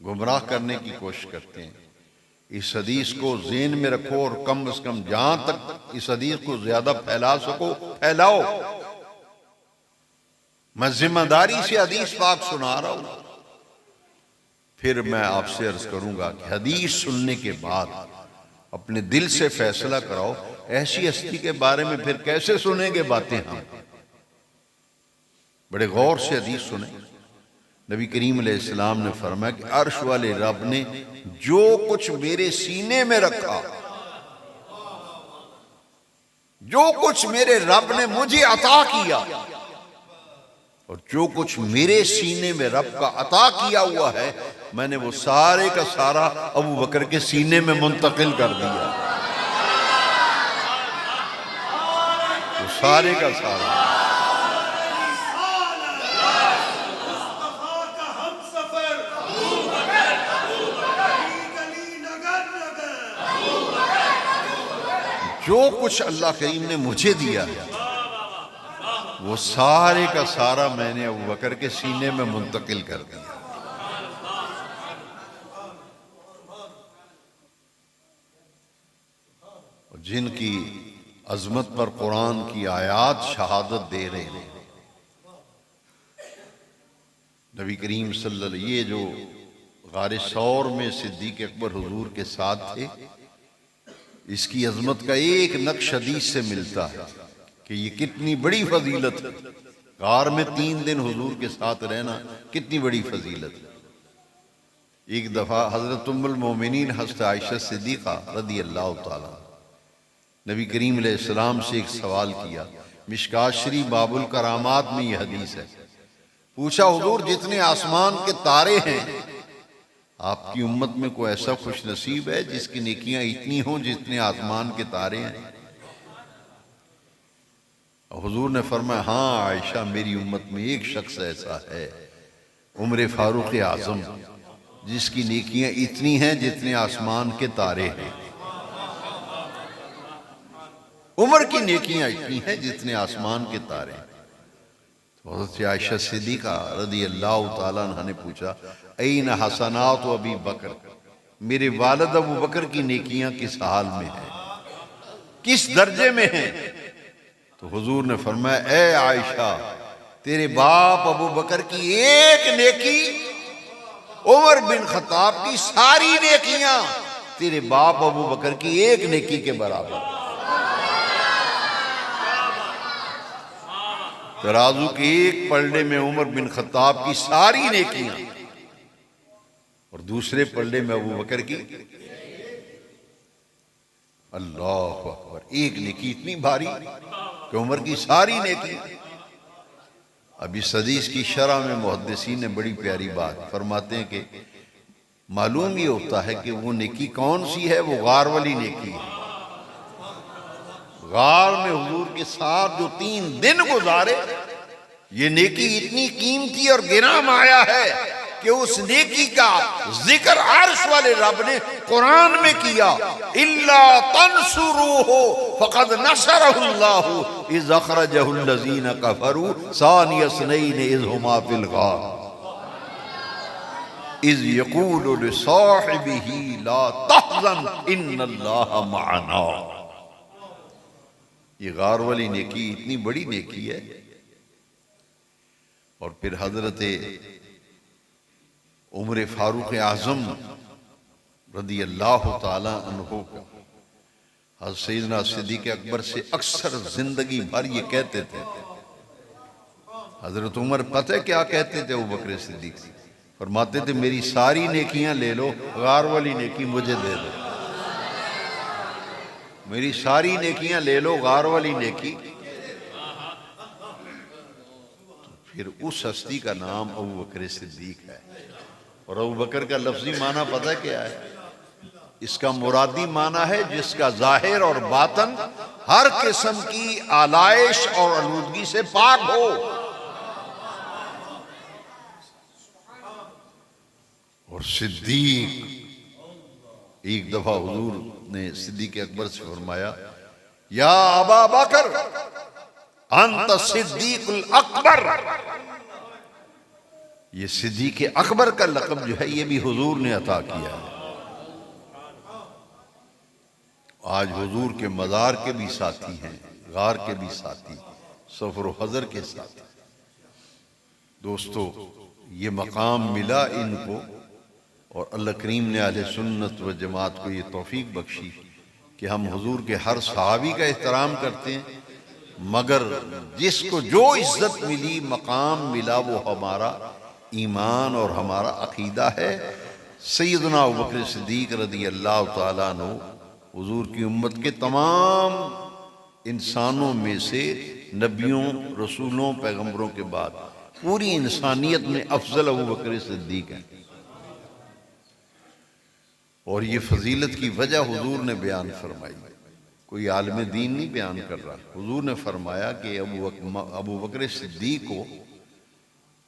गुमराह करने की कोशिश करते हैं। इस हदीस को ज़हन में रखो और कम से कम जहां तक इस हदीस को ज्यादा फैला सको फैलाओ। मैं जिम्मेदारी से हदीस पाक सुना रहा हूं। फिर मैं आपसे अर्ज करूंगा कि हदीस सुनने के बाद अपने दिल से फैसला कराओ। ऐसी हस्ती के बारे में फिर कैसे सुनेंगे बातें हम? बड़े गौर से हदीस सुने। नबी करीम अलैहिस्सलाम ने फरमाया कि अर्श वाले रब ने जो कुछ मेरे सीने में रखा, जो कुछ मेरे रब ने मुझे अता किया, और जो कुछ मेरे सीने में रब का अता किया हुआ है, मैंने वो सारे का सारा अबू बकर के सीने में मुंतकिल कर दिया। वो सारे का सारा। जो कुछ अल्लाह करीम ने मुझे दिया है वो सारे का सारा मैंने अबू बकर के सीने में मुंतकिल कर दिया। जिनकी अजमत पर कुरान की आयात शहादत दे रहे हैं। नबी करीम सल्लल्लाहु अलैहि, ये जो गारे सौर में सिद्दीक अकबर हुजूर के साथ थे, इसकी अजमत का एक नक्श हदीस से मिलता है कि ये कितनी बड़ी फजीलत है। गार में 3 दिन हुजूर के साथ रहना कितनी बड़ी फजीलत है। एक दफा हजरत उम्मुल मोमिनीन हज़रत आयशा सिद्दीक़ा रज़ी अल्लाह तआला नबी करीम अलैहिस्सलाम से एक सवाल किया। मिशकात शरीफ बाबुल करामात में यह हदीस है। पूछा, हुजूर जितने आसमान के तारे हैं, आपकी उम्मत में कोई ऐसा खुश नसीब है जिसकी नेकियां इतनी हों जितने आसमान के तारे हैं? हुजूर ने फरमाया, हाँ आयशा, मेरी उम्मत में एक शख्स ऐसा है, उम्र फारूक आजम, जिसकी नेकियां इतनी हैं जितने आसमान के तारे हैं। उम्र की नेकियां इतनी हैं जितने आसमान के तारे हैं। तो हज़रत आयशा सिद्दीक़ा रज़ी अल्लाह तआला अन्हा ने पूछा, ऐन हसनात अबी बकर, मेरे वालिद अबू बकर की नेकियां किस हाल में है, किस दर्जे में हैं? तो हुजूर ने फरमाया, ए आयशा, तेरे बाप अबू बकर की एक नेकी उमर बिन खत्ताब की सारी नेकियां तेरे बाप अबू बकर की एक नेकी के बराबर। तराजू के एक पलड़े में उमर बिन खत्ताब की सारी नेकियां और दूसरे पलड़े में अबू बकर की। अल्लाह अकबर, एक नेकी इतनी भारी कि उमर की सारी नेकी। अब इस हदीस की शरह में मुहद्दिसीन ने बड़ी प्यारी बात फरमाते हैं कि मालूम ये होता है कि वो नेकी कौन सी है, वो गार वाली नेकी है। गार में हुजूर के साथ जो 3 दिन गुजारे, ये नेकी इतनी कीमती और गिराम आया है कि उस नेकी का जिक्र अर्श वाले रब ने कुरान में किया। इल्ला तंसुरूहु फक़द नसरहुल्लाहु इज़ अख़रजहुल लज़ीना कफ़रू सानिय इस्नैन इज़ हुमा फ़िल गार इज़ यक़ूलु लिसाहिबिही ला तहज़न इन्नल्लाहा मअना। ये गार वाली नेकी इतनी बड़ी नेकी है। और फिर हजरत उमर फारूक आजम रज़ी अल्लाह तआला अन्हु को हज़रत सैयदना सिद्दीक़ अकबर से अक्सर जिंदगी भर ये कहते थे। हजरत उमर पता है क्या कहते थे अबू बकर सिद्दीक़ से? फरमाते थे, मेरी सारी नेकियां ले लो, गार वाली नेकी मुझे दे दो। मेरी सारी नेकियां ले लो, गार वाली नेकी। फिर उस हस्ती का नाम अबू बकर सिद्दीक है। और अबू बकर का लफ्जी माना पता क्या है? इसका मुरादी माना है जिसका जाहिर और बातन हर किस्म की आलाइश और आलूदगी से पाक हो। और सिद्दीक, एक दफा हुजूर ने सिद्दीक अकबर से फरमाया, या अबा बकर अंत सिद्दीकुल अकबर, ये सिद्दीक़ अकबर का लक़ब जो है ये भी हुजूर ने अता किया है। आज हुजूर के मज़ार के भी साथी हैं, गार के भी साथी, सफ़र हज़र के साथी। दोस्तों, ये मकाम मिला इनको और अल्लाह करीम ने अहले सुन्नत व जमात को ये तौफीक बख्शी कि हम हुजूर के हर सहाबी का एहतराम करते हैं, मगर जिसको जो इज्जत मिली, मकाम मिला, वो हमारा ईमान और हमारा अकीदा है। सैयदना अबू बकर सिद्दीक़ रज़ी अल्लाह तआला अन्हु हुजूर की उम्मत के तमाम इंसानों में से नबियों, रसूलों, पैगम्बरों के बाद पूरी इंसानियत में अफजल अबू बकर सिद्दीक़ है। और ये फजीलत की वजह हुजूर ने बयान फरमाई, कोई आलिम दीन नहीं बयान कर रहा। हुजूर ने फरमाया कि अबू बकर सिद्दीक़ को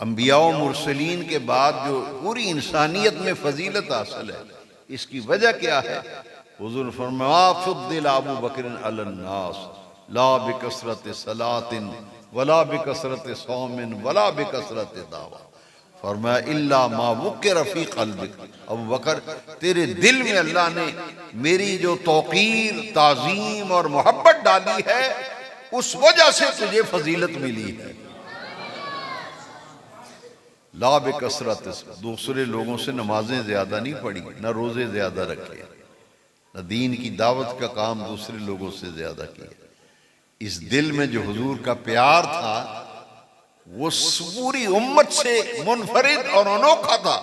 अंबिया और मुरसलीन के बाद जो पूरी इंसानियत में फजीलत हासिल है, इसकी वजह क्या है? हुजूर ने फरमाया फुद्दिल अबू बकर अलन नास ला बिकसरत सलातिन वला बिकसरत सौमिन वला बिकसरत दावा। फरमाया इल्ला मा वुक्किर फी क़ल्बिक, अबू बकर तेरे दिल में अल्लाह ने मेरी जो तौक़ीर, ताज़ीम और मोहब्बत डाली है, उस वजह से तुझे फजीलत मिली है। ला बिकसरत, दूसरे लोगों से नमाजें ज्यादा नहीं पढ़ी, न रोजे ज्यादा रखे, न दीन की दावत का काम दूसरे लोगों से ज्यादा किया। इस दिल में जो हुजूर का प्यार था वो पूरी उम्मत से मुनफरिद और अनोखा था,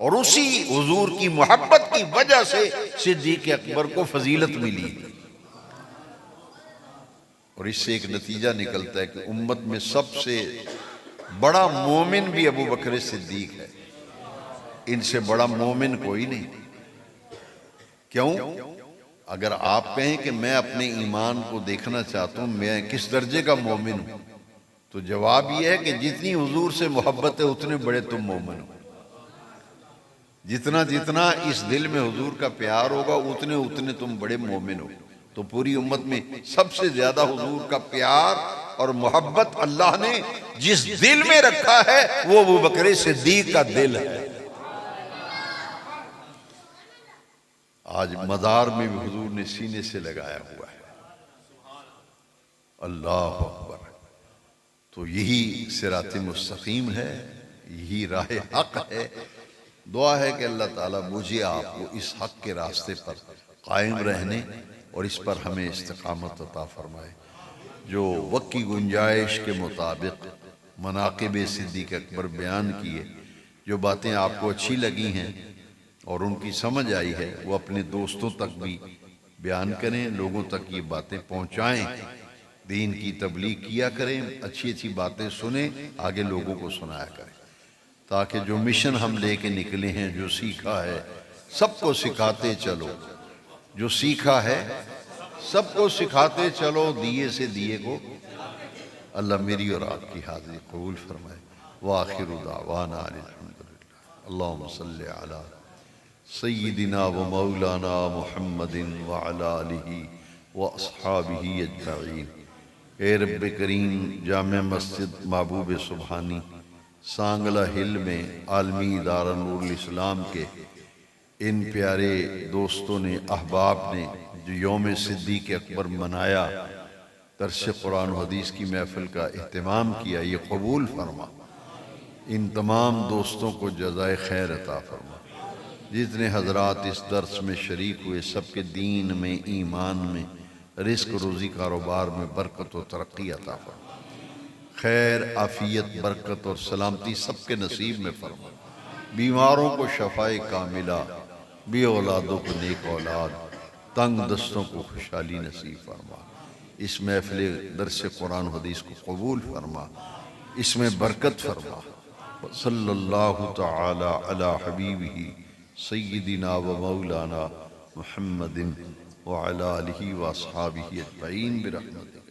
और उसी हुजूर की मोहब्बत की वजह से सिद्दीक़ अकबर को फजीलत मिली। और इससे एक नतीजा निकलता है कि उम्मत में सबसे बड़ा मोमिन भी अबू बकर सिद्दीक़ है, इनसे बड़ा मोमिन कोई नहीं। क्यों? अगर आप कहें कि मैं अपने ईमान को देखना चाहता हूं, मैं किस दर्जे का मोमिन हूं, तो जवाब यह है कि जितनी हुजूर से मोहब्बत है उतने बड़े तुम मोमिन हो। जितना जितना इस दिल में हुजूर का प्यार होगा उतने उतने तुम बड़े मोमिन हो। तो पूरी उम्मत में सबसे ज्यादा हुजूर का प्यार और मोहब्बत अल्लाह ने जिस दिल में रखा है वो अबू बकर सिद्दीक़ का दिल है। आज मज़ार में भी हुजूर ने सीने से लगाया हुआ है। अल्लाह अकबर। तो यही सिराते मुस्तकीम है, यही राह हक है। दुआ है कि अल्लाह ताला मुझे आपको इस हक के रास्ते पर कायम रहने और इस पर हमें इस्तिकामत अता फरमाए। जो वक्त की गुंजाइश के मुताबिक मनाक़िब सिद्दीक़ अकबर बयान किए, जो बातें आपको अच्छी लगी हैं और उनकी समझ आई है, वो अपने दोस्तों तक भी बयान करें, लोगों तक ये बातें पहुँचाएँ, दीन की तबलीग किया करें, अच्छी अच्छी बातें सुने, आगे लोगों को सुनाया करें, ताकि जो मिशन हम लेके निकले हैं, जो सीखा है सबको सिखाते चलो। जो सीखा है सबको सिखाते चलो, दिए से दिए को। अल्लाह मेरी और आपकी हाज़िरी कबूल फरमाए। व आखिरु दावाना अल्हम्दुलिल्लाह। अल्लाहुम्मा सल्लि अला सय्यिदिना व मौलाना मुहम्मदिन व अला आलिहि व अस्हाबिहि अजमईन। ए रब्बे करीम, जामे मस्जिद महबूब सुबहानी सांगला हिल में आलमी इदारा नूरुल इस्लाम के इन प्यारे दोस्तों ने, अहबाब ने जो यौम सिद्दीक़ अकबर मनाया, दर्स कुरान हदीस की महफिल का एहतमाम किया, ये कबूल फरमा। इन तमाम दोस्तों को जज़ाए खैर अता फरमा। जितने हजरात इस दर्स में शरीक हुए, सबके दीन में, ईमान में, रिस्क रोज़ी कारोबार में बरकत और तरक्की अता फरमा। खैर, आफियत, बरकत और सलामती सबके नसीब में फरमा। बीमारों को शफ़ाए कामिला, बे औलादों को नेक औलाद, तंग दस्तों को खुशहाली नसीब फरमा। इस महफिल दर्स कुरान हदीस को कबूल फरमा, इसमें बरकत फरमा। सल्लल्लाहु तआला अला हबीबिही सय्यिदिना व मौलाना मुहम्मदिन व अला आलिहि व अस्हाबिहि अजमईन बिरहमतिक।